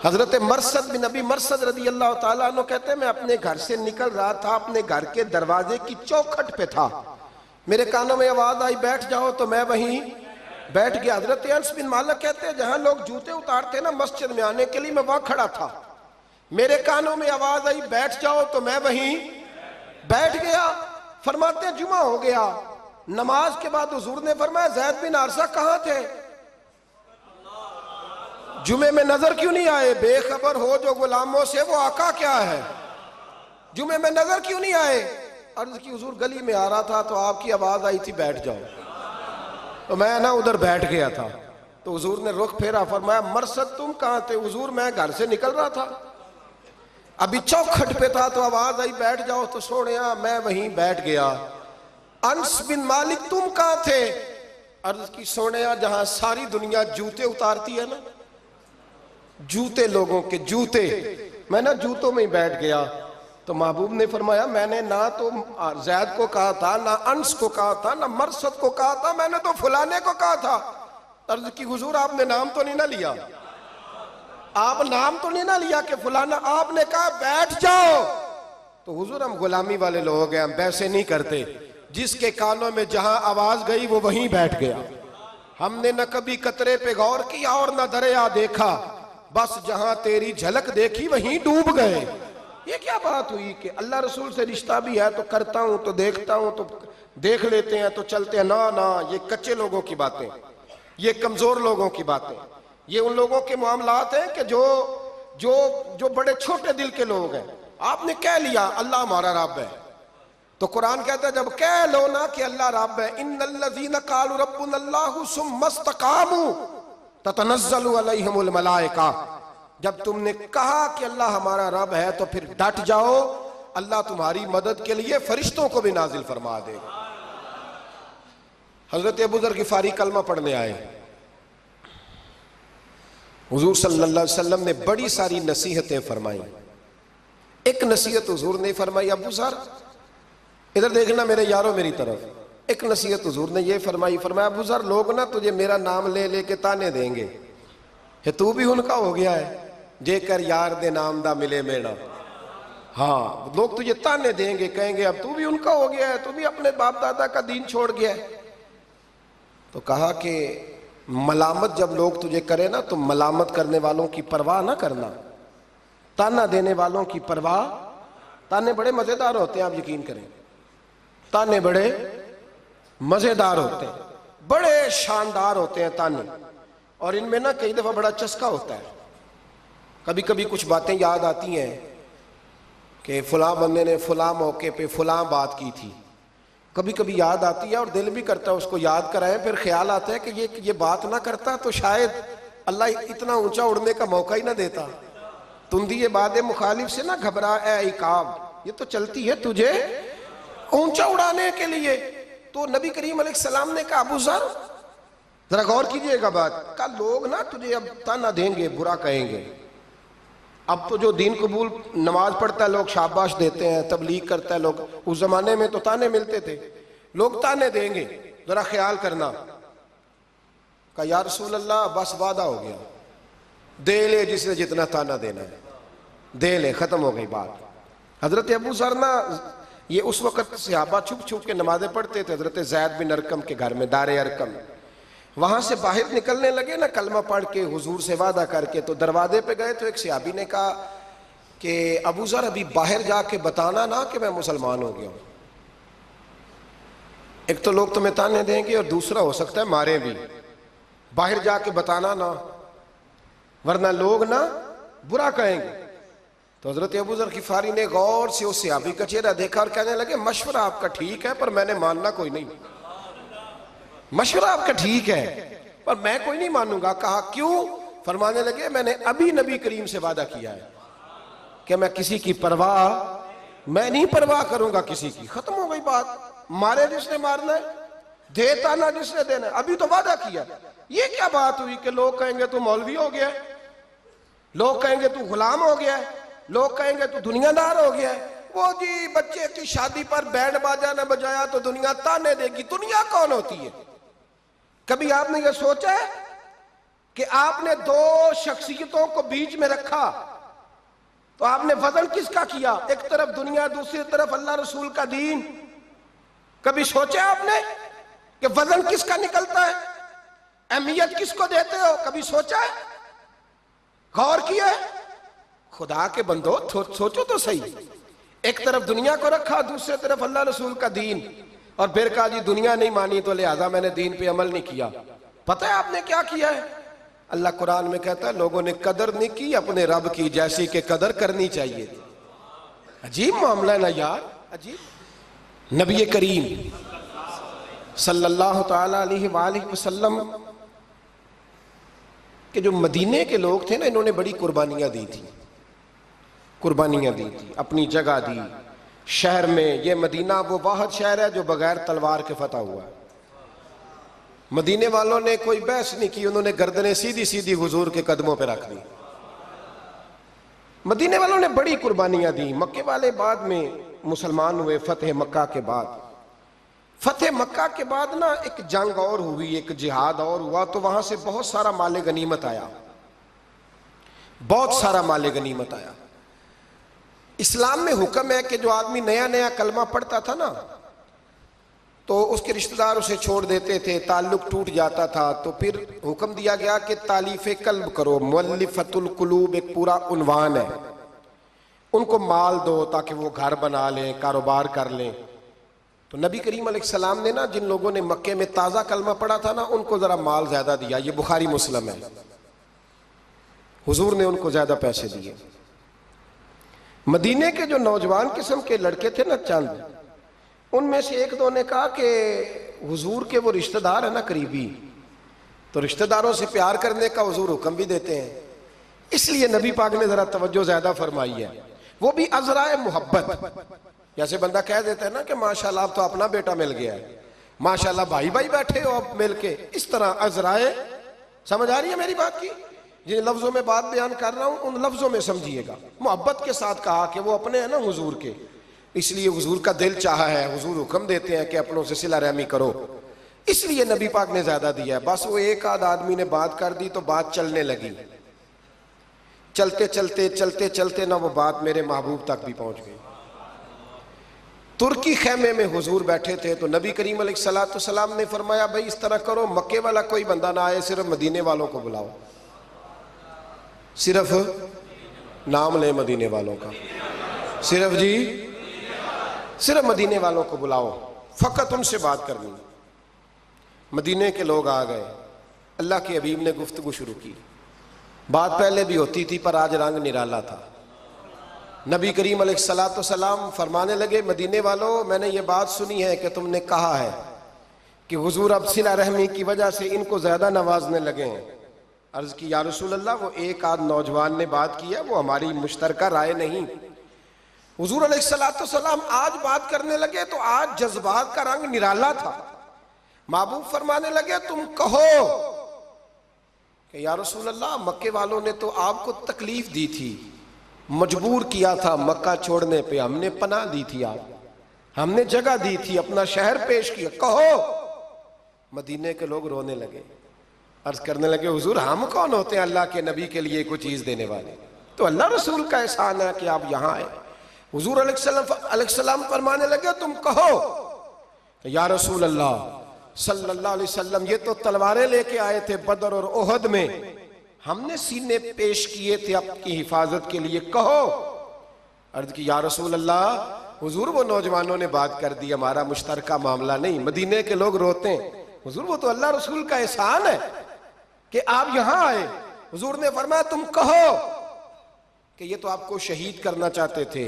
हजरत मरसद बिन नबी मरसद रदी अल्लाह ताला अन्हु कहते हैं मैं अपने घर से निकल रहा था, अपने घर के दरवाजे की चौखट पे था, मेरे कानों में आवाज आई बैठ जाओ, तो मैं वहीं बैठ गया। हजरत अनस बिन मालिक कहते हैं जहां लोग जूते उतारते ना मस्जिद में आने के लिए, मैं वहां खड़ा था, मेरे कानों में आवाज आई बैठ जाओ, तो मैं वहीं बैठ गया। फरमाते जुमा हो गया, नमाज के बाद हुजूर ने फरमाया ज़ैद बिन हारिसा कहां थे? जुमे में नजर क्यों नहीं आए? बेखबर हो जो गुलामों से वो आका क्या है, जुमे में नजर क्यों नहीं आए? अर्ज की हुजूर गली में आ रहा था तो आपकी आवाज आई थी बैठ जाओ, तो मैं ना उधर बैठ गया था। तो हुजूर ने रुख फेरा, फरमाया मरसद तुम कहां थे? हुजूर मैं घर से निकल रहा था, अभी चौखट पे था तो आवाज आई बैठ जाओ, तो सोनिया मैं वहीं बैठ गया। अनस बिन मालिक तुम कहां थे? अर्ज की सोनिया जहां सारी दुनिया जूते उतारती है ना, जूते लोगों के जूते, मैं ना जूतों में ही बैठ गया। तो महबूब ने फरमाया मैंने ना तो ज़ैद को कहा था, ना अनस को कहा था, ना मरसद को कहा था, मैंने तो फुलाने को कहा था। अर्ज की हुजूर आपने नाम तो नहीं ना लिया, आप नाम तो नहीं ना लिया कि फुलाना, आपने कहा बैठ जाओ। तो हुजूर हम गुलामी वाले लोग हैं, हम वैसे नहीं करते, जिसके कानों में जहां आवाज गई वो वहीं बैठ गया। हमने न कभी कतरे पे गौर किया और न दरिया देखा, बस जहां तेरी झलक देखी वहीं डूब गए। ये क्या बात हुई कि अल्लाह रसूल से रिश्ता भी है तो करता हूं, तो देखता हूं, तो देख लेते हैं, तो चलते हैं। ना ना, ये कच्चे लोगों की बातें, ये कमजोर लोगों की बातें, ये उन लोगों के मामलात हैं कि जो जो जो बड़े छोटे दिल के लोग हैं। आपने कह लिया अल्लाह हमारा रब है, तो कुरान कहता है जब कह लो ना कि अल्लाह रब है, इन्नल्लज़ीना क़ालू रब्बुनल्लाहु सुम्मा इस्तक़ामू ततनज़्ज़लु अलैहिमुल मलाइका, जब तुमने कहा कि अल्लाह हमारा रब है तो फिर डट जाओ, अल्लाह तुम्हारी मदद के लिए फरिश्तों को भी नाजिल फरमा देगा। हजरत अबू ज़र गिफ़ारी कलमा पढ़ने आए, हुजूर सल्लल्लाहु अलैहि वसल्लम ने बड़ी सारी नसीहतें फरमाई, एक नसीहत हुजूर ने फरमाई, अबू सर इधर देखना मेरे यारों मेरी तरफ। एक नसीहत हुजूर ने ये फरमाई, फरमाया अबू सर लोग ना तुझे मेरा नाम ले लेके ताने देंगे, ये तू भी उनका हो गया है, जेकर यार दे नाम दा मिले मेरा। हाँ, लोग तुझे ताने देंगे, कहेंगे अब तू भी उनका हो गया है, तू भी अपने बाप दादा का दीन छोड़ गया है। तो कहा कि मलामत जब लोग तुझे करे ना तो मलामत करने वालों की परवाह ना करना, ताना देने वालों की परवाह। ताने बड़े मजेदार होते हैं, आप यकीन करें, ताने बड़े मजेदार होते हैं, बड़े शानदार होते हैं ताने। और इनमें ना कई दफा बड़ा चस्का होता है। कभी कभी कुछ बातें याद आती हैं कि फलां बंदे ने फलां मौके पे फलां बात की थी, कभी कभी याद आती है और दिल भी करता है उसको याद कराएं। फिर ख्याल आता है कि ये बात ना करता तो शायद अल्लाह इतना ऊंचा उड़ने का मौका ही ना देता। तुंदी ये बात मुखालिफ से ना घबरा ए इकाब, ये तो चलती है तुझे ऊंचा उड़ाने के लिए। तो नबी करीम अलैहिस्सलाम ने कहा अबू ज़र जरा गौर कीजिएगा बात का, लोग ना तुझे अब ताना देंगे, बुरा कहेंगे। अब तो जो दीन कबूल नमाज पढ़ता है लोग शाबाश देते हैं, तबलीग करता है लोग, उस जमाने में तो ताने मिलते थे, लोग ताने देंगे, जरा ख्याल करना। कहा या रसूल अल्लाह बस वादा हो गया, दे ले जिसने जितना ताना देना है दे ले, खत्म हो गई बात। हजरत अबू ज़र ना ये उस वक्त सहाबा छुप छुप के नमाजें पढ़ते थे हजरत ज़ैद बिन अरकम के घर में, दारे अरकम। वहां से बाहर निकलने लगे ना कलमा पढ़ के हुजूर से वादा करके, तो दरवाजे पे गए तो एक सहाबी ने कहा कि अबू ज़र अभी बाहर जाके बताना ना कि मैं मुसलमान हो गया हूं, एक तो लोग तुम्हें ताने देंगे और दूसरा हो सकता है मारे भी, बाहर जाके बताना ना वरना लोग ना बुरा कहेंगे। तो हजरत अबू ज़र ग़िफ़ारी ने गौर से उस सहाबी का चेहरा देखा और कहने लगे मशवरा आपका ठीक है पर मैंने मानना कोई नहीं, मशवरा आपका ठीक है पर मैं कोई नहीं मानूंगा। कहा क्यों? फरमाने लगे मैंने अभी नबी करीम से वादा किया है कि मैं किसी की परवाह, मैं नहीं परवाह करूंगा किसी की। खत्म हो गई बात, मारे जिसने मारना है, देता ना जिसने देना है, अभी तो वादा किया। ये क्या बात हुई कि लोग कहेंगे तू मौलवी हो गया है, लोग कहेंगे तू गुलाम हो गया है, लोग कहेंगे तू दुनियादार हो गया है। वो जी बच्चे की शादी पर बैंड बाजा न बजाया तो दुनिया ताने देगी। दुनिया कौन होती है? कभी आपने ये सोचा है कि आपने दो शख्सियतों को बीच में रखा तो आपने वजन किसका किया? एक तरफ दुनिया, दूसरी तरफ अल्लाह रसूल का दीन। कभी सोचा आपने कि वजन किसका निकलता है, अहमियत किसको देते हो? कभी सोचा है, गौर किया है? खुदा के बंदो सोचो तो सही। एक तरफ दुनिया को रखा, दूसरी तरफ अल्लाह रसूल का दीन, और फिर कहा जी दुनिया नहीं मानी तो लिहाजा मैंने दीन पे अमल नहीं किया। पता है आपने क्या किया है? अल्लाह कुरान में कहता है लोगों ने कदर नहीं की अपने रब की जैसी कि कदर करनी चाहिए। अजीब मामला है ना यार, अजीब। नबी करीम सल्लल्लाहु ताला अलैहि वसल्लम के जो मदीने के लोग थे ना, इन्होंने बड़ी कुर्बानियां दी थी, कुर्बानियां दी थी, अपनी जगह दी शहर में। ये मदीना वो वाहिद शहर है जो बगैर तलवार के फतह हुआ है। मदीने वालों ने कोई बहस नहीं की, उन्होंने गर्दनें सीधी सीधी हुजूर के कदमों पे रख दी। मदीने वालों ने बड़ी कुर्बानियां दी। मक्के वाले बाद में मुसलमान हुए फतेह मक्का के बाद। फतेह मक्का के बाद ना एक जंग और हुई, एक जिहाद और हुआ, तो वहां से बहुत सारा माले गनीमत आया, बहुत सारा माले गनीमत आया। इस्लाम में हुक्म है कि जो आदमी नया नया कलमा पढ़ता था ना तो उसके रिश्तेदार उसे छोड़ देते थे, ताल्लुक टूट जाता था, तो फिर हुक्म दिया गया कि तालीफ़े कल्ब करो। मुअल्लिफ़तुल कुलूब एक पूरा उन्वान है, उनको माल दो ताकि वो घर बना लें, कारोबार कर लें। तो नबी करीम अलैहिस्सलाम ने ना जिन लोगों ने मक्के में ताज़ा कलमा पढ़ा था ना उनको ज़रा माल ज़्यादा दिया। ये बुखारी मुस्लिम है, हुजूर ने उनको ज़्यादा पैसे दिए। मदीने के जो नौजवान किस्म के लड़के थे ना चंद, उनमें से एक दो ने कहा कि हुजूर के वो रिश्तेदार है ना करीबी, तो रिश्तेदारों से प्यार करने का हुजूर हुक्म भी देते हैं, इसलिए नबी पाक ने जरा तवज्जो ज्यादा फरमाई है। वो भी अजराए मोहब्बत। जैसे बंदा कह देता है ना कि माशाल्लाह अब तो अपना बेटा मिल गया है, माशाल्लाह भाई भाई बैठे हो अब मिल के, इस तरह अजराए, समझ आ रही है मेरी बात की? जिन लफ्जों में बात बयान कर रहा हूं उन लफ्जों में समझिएगा। मोहब्बत के साथ कहा कि वो अपने हैं ना हुजूर के, इसलिए हुजूर का दिल चाहा है, हुजूर हुक्म देते हैं कि अपनों से सिला रहमी करो, इसलिए नबी पाक ने ज्यादा दिया है। बस वो एक आध आदमी ने बात कर दी तो बात चलने लगी, चलते चलते चलते चलते ना वो बात मेरे महबूब तक भी पहुंच गई। तुर्की खेमे में हुजूर बैठे थे तो नबी करीम अलैहिस्सलाम ने फरमाया, भाई इस तरह करो, मक्के वाला कोई बंदा ना आए, सिर्फ मदीने वालों को बुलाओ, सिर्फ नाम ले मदीने वालों का, सिर्फ जी सिर्फ मदीने वालों को बुलाओ, फकत उनसे बात करनी। मदीने के लोग आ गए, अल्लाह के हबीब ने गुफ्तगू शुरू की। बात पहले भी होती थी पर आज रंग निराला था। नबी करीम अलैहिस्सलाम फरमाने लगे, मदीने वालों, मैंने ये बात सुनी है कि तुमने कहा है कि हुजूर अब सिला रहमी की वजह से इनको ज्यादा नवाजने लगे हैं। अर्ज की, या रसूल अल्लाह, वो एक आध नौजवान ने बात की है, वो हमारी मुश्तरका राय नहीं। हुजूर अलैहिस्सलाम आज बात करने लगे तो आज जज्बात का रंग निराला था। महबूब फरमाने लगे, तुम कहो कि या रसूल अल्लाह, मक्के वालों ने तो आपको तकलीफ दी थी, मजबूर किया था मक्का छोड़ने पे, हमने पनाह दी थी, आप हमने जगह दी थी, अपना शहर पेश किया, कहो। मदीने के लोग रोने लगे, अर्ज करने लगे, हुजूर हम कौन होते हैं अल्लाह के नबी के लिए कोई चीज देने वाले, तो अल्लाह रसूल का एहसान है कि आप यहां आए। हुजूर अलैहिस्सलाम फरमाने लगे, तुम कहो या रसूल अल्लाह सल्लल्लाहु अलैहि वसल्लम, ये तो तलवारें लेके आए थे बदर और ओहद में, हमने सीने पेश किए थे आपकी हिफाजत के लिए, कहो। अर्ज की, या रसूल अल्लाह, हुजूर वो नौजवानों ने बात कर दी, हमारा मुश्तरका मामला नहीं। मदीने के लोग रोते हैं, हुजूर वो तो अल्लाह रसूल का एहसान है कि आप यहां आए। हुजूर ने फरमाया, तुम कहो कि ये तो आपको शहीद करना चाहते थे,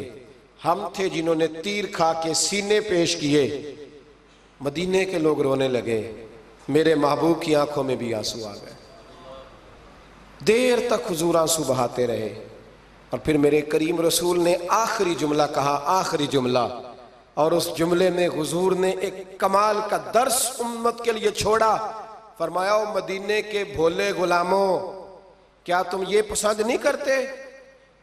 हम थे जिन्होंने तीर खा के सीने पेश किए। मदीने के लोग रोने लगे, मेरे महबूब की आंखों में भी आंसू आ गए। देर तक हुजूर आंसू बहाते रहे और फिर मेरे करीम रसूल ने आखिरी जुमला कहा, आखिरी जुमला, और उस जुमले में हुजूर ने एक कमाल का दर्स उम्मत के लिए छोड़ा। फरमाया, ओ मदीने के भोले गुलामों, क्या तुम ये पसंद नहीं करते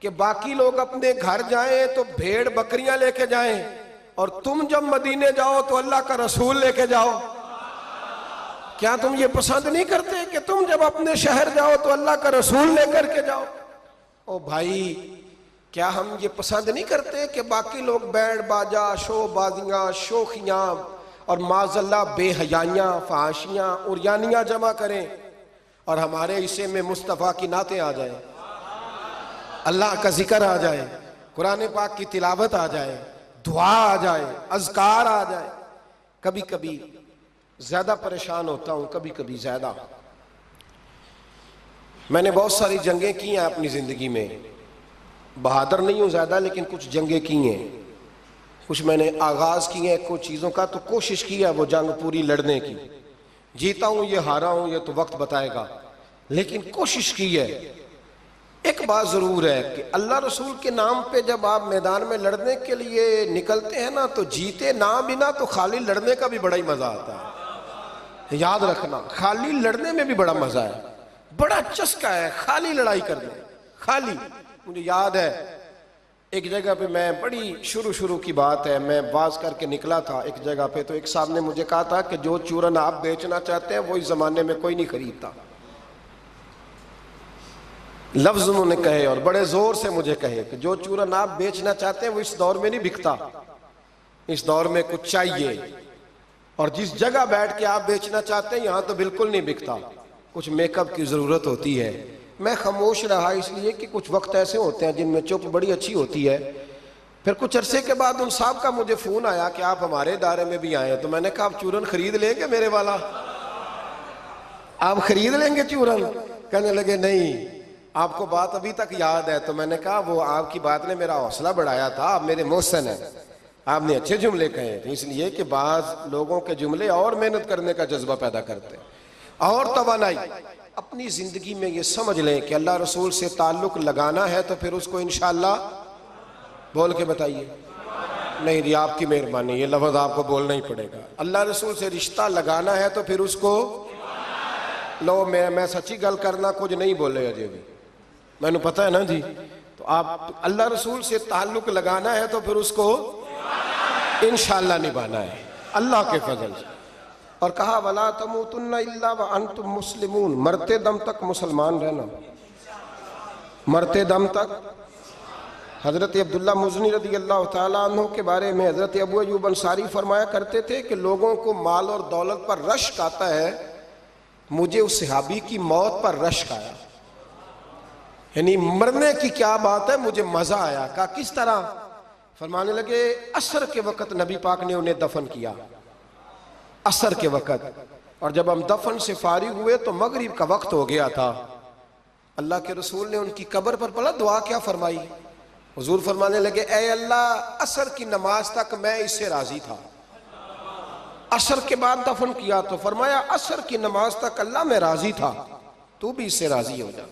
कि बाकी लोग अपने घर जाएं तो भेड़ बकरियां लेके जाएं और तुम जब मदीने जाओ तो अल्लाह का रसूल लेके जाओ? क्या तुम ये पसंद नहीं करते कि तुम जब अपने शहर जाओ तो अल्लाह का रसूल लेकर के जाओ? ओ भाई, क्या हम ये पसंद नहीं करते कि बाकी लोग बैंड बाजा, शोबाजियां, शोखियां और माजल्ला बेहयाइयां, फाशियां, उरियानियां जमा करें और हमारे हिस्से में मुस्तफ़ा की नातें आ जाए, अल्लाह का जिक्र आ जाए, कुरान पाक की तिलावत आ जाए, दुआ आ जाए, अज़कार आ जाए। कभी कभी ज्यादा परेशान होता हूं, कभी कभी ज्यादा। मैंने बहुत सारी जंगें की हैं अपनी जिंदगी में, बहादुर नहीं हूं ज्यादा, लेकिन कुछ जंगें की हैं, कुछ मैंने आगाज किए हैं कुछ चीजों का, तो कोशिश की है वो जंग पूरी लड़ने की। जीता हूं ये हारा हूं ये तो वक्त बताएगा, लेकिन कोशिश की है। एक बात जरूर है कि अल्लाह रसूल के नाम पे जब आप मैदान में लड़ने के लिए निकलते हैं ना, तो जीते ना बिना तो खाली लड़ने का भी बड़ा ही मजा आता है। याद रखना, खाली लड़ने में भी बड़ा मजा है, बड़ा चस्का है खाली लड़ाई करने, खाली। मुझे याद है एक जगह पे, मैं बड़ी शुरू की बात है, मैं बाज करके निकला था एक जगह पे, तो एक साहब ने मुझे कहा था कि जो चूरन आप बेचना चाहते हैं वो इस जमाने में कोई नहीं खरीदता। लफ्ज उन्होंने कहे और बड़े जोर से मुझे कहे कि जो चूरन आप बेचना चाहते हैं वो इस दौर में नहीं बिकता, इस दौर में कुछ चाहिए, और जिस जगह बैठ के आप बेचना चाहते हैं यहां तो बिल्कुल नहीं बिकता, कुछ मेकअप की जरूरत होती है। मैं खामोश रहा इसलिए कि कुछ वक्त ऐसे होते हैं जिनमें चुप बड़ी अच्छी होती है। फिर कुछ अरसे के बाद उन साहब का मुझे फोन आया कि आप हमारे दायरे में भी आए, तो मैंने कहा आप चूरन खरीद लेंगे मेरे वाला, आप खरीद लेंगे चूरन? कहने लगे नहीं, आपको बात अभी तक याद है। तो मैंने कहा वो आपकी बात ने मेरा हौसला बढ़ाया था, आप मेरे मोहसिन हैं, आपने अच्छे जुमले कहे थे, इसलिए कि बाज लोगों के जुमले और मेहनत करने का जज्बा पैदा करते और तवानाई। अपनी जिंदगी में ये समझ लें कि अल्लाह रसूल से ताल्लुक लगाना है तो फिर उसको इंशाअल्लाह बोल के बताइए। नहीं जी, आपकी मेहरबानी, ये लफ्ज आपको बोलना ही पड़ेगा। अल्लाह रसूल से रिश्ता लगाना है तो फिर उसको लो मैं सच्ची गल करना, कुछ नहीं बोले अजे भी, मैंने पता है ना जी। तो आप अल्लाह रसूल से ताल्लुक लगाना है तो फिर उसको इंशाअल्लाह निभाना है अल्लाह के फजल से। और कहा वला तमूतुन्ना इल्ला व अंतुम मुस्लिमून, मरते दम तक मुसलमान रहना, मरते दम तक। हज़रत अब्दुल्ला मुज़नी रज़ी अल्लाह तआला अन्हु के बारे में हज़रत अबू अय्यूब अंसारी फरमाया करते थे कि लोगों को माल और दौलत पर रश्क आता है, मुझे उस सहाबी की मौत पर रश्क आया, यानी मरने की क्या बात है, मुझे मजा आया। कहा किस तरह? फरमाने लगे असर के वक़्त नबी पाक ने उन्हें दफन किया, असर के वक़्त, और जब हम दफन से फारिग हुए तो मगरिब का वक्त हो गया था। अल्लाह के रसूल ने उनकी कब्र पर पढ़ा, दुआ क्या फरमाई? हुजूर फरमाने लगे ऐ अल्लाह, असर की नमाज तक मैं इससे राजी था, असर के बाद दफन किया तो फरमाया असर की नमाज तक अल्लाह मैं राजी था, तू भी इससे राजी हो जा।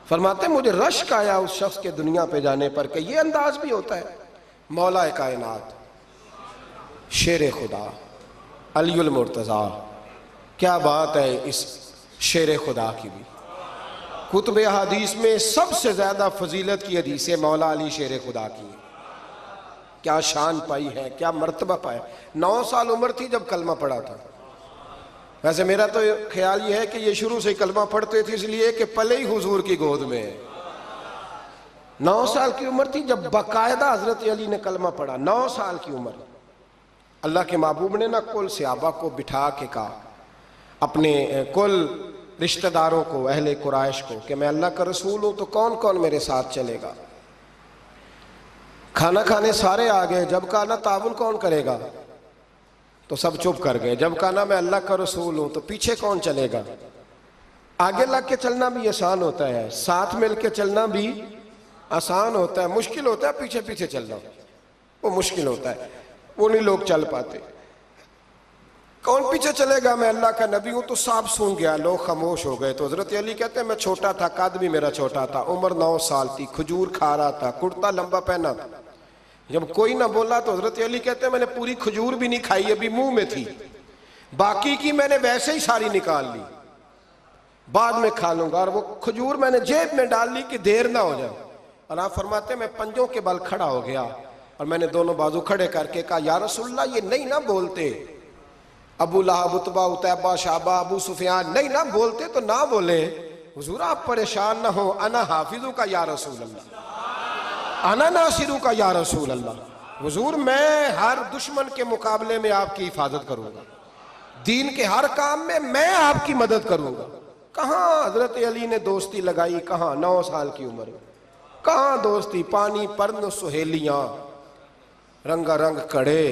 फरमाते मुझे रश्क आया उस शख्स के दुनिया पे जाने पर कि ये अंदाज भी होता है। मौला कायनात, शेर खुदा, अलीउल मुर्तज़ा, क्या बात है इस शेर खुदा की भी। कुतुब हदीस में सबसे ज्यादा फजीलत की हदीस है मौला अली शेर खुदा की। क्या शान पाई है, क्या मर्तबा पाया। 9 साल उम्र थी जब कलमा पढ़ा था। वैसे मेरा तो ख्याल ये है कि ये शुरू से कलमा पढ़ते थे इसलिए कि पले ही हुजूर की गोद में। 9 साल की उम्र थी जब बाकायदा हजरत अली ने कलमा पढ़ा, 9 साल की उम्र। अल्लाह के महबूब ने ना कुल सहाबा को बिठा के कहा, अपने कुल रिश्तेदारों को, अहले कुरैश को, कि मैं अल्लाह का रसूल हूं तो कौन कौन मेरे साथ चलेगा। खाना खाने सारे आ गए, जब कहा ना ताबुन कौन करेगा तो सब चुप कर गए। जब कहा ना मैं अल्लाह का रसूल हूं तो पीछे कौन चलेगा। आगे लग के चलना भी आसान होता है, साथ मिल के चलना भी आसान होता है, मुश्किल होता है पीछे पीछे चलना, वो मुश्किल होता है, वो नहीं लोग चल पाते। कौन पीछे चलेगा, मैं अल्लाह का नबी हूं। तो साहब सुन गया, लोग खामोश हो गए। तो हजरत अली कहते हैं मैं छोटा था, कद भी मेरा छोटा था, उम्र 9 साल थी, खजूर खा रहा था, कुर्ता लंबा पहना था। जब कोई ना बोला तो हजरत अली कहते हैं मैंने पूरी खजूर भी नहीं खाई, अभी मुंह में थी, बाकी की मैंने वैसे ही सारी निकाल ली, बाद में खा लूंगा। और वो खजूर मैंने जेब में डाल ली कि देर ना हो जाए। और आप फरमाते मैं पंजों के बल खड़ा हो गया और मैंने दोनों बाजू खड़े करके कहा या रसूलल्लाह ये नहीं ना बोलते, अबू लहब, उतबा, उतैबा, शाबा, अबू सुफियान नहीं ना बोलते तो ना बोले। हुजूर आप परेशान ना हो, अना हाफिजू का या रसूल अल्लाह, अना नासिरू का या रसूल अल्लाह। हुजूर मैं हर दुश्मन के मुकाबले में आपकी हिफाजत करूंगा, दीन के हर काम में मैं आपकी मदद करूंगा। कहाँ हजरत अली ने दोस्ती लगाई, कहाँ 9 साल की उम्र में, कहाँ दोस्ती। पानी परन सुहेलियां रंगा रंग कड़े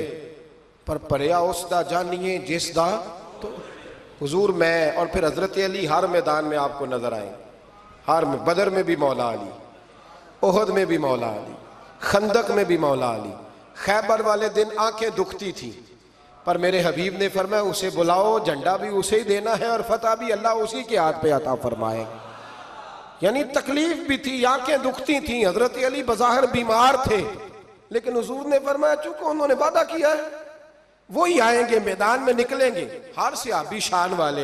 पर परया उसदा जानिए जिसदा। तो हुजूर मैं और फिर हजरत अली हर मैदान में आपको नजर आए, हर में, बदर में भी मौला अली, ओहद में भी मौला अली, खंदक में भी मौला अली। खैबर वाले दिन आंखें दुखती थी पर मेरे हबीब ने फरमाया उसे बुलाओ, झंडा भी उसे ही देना है और फतह भी अल्लाह उसी के हाथ पे अता फरमाए। यानी तकलीफ भी थी, आंखें दुखती थी, हजरत अली बज़ाहिर बीमार थे, लेकिन हुजूर ने फरमाया चूंकि उन्होंने वादा किया है वही आएंगे, मैदान में निकलेंगे। हर सहाबी शान वाले,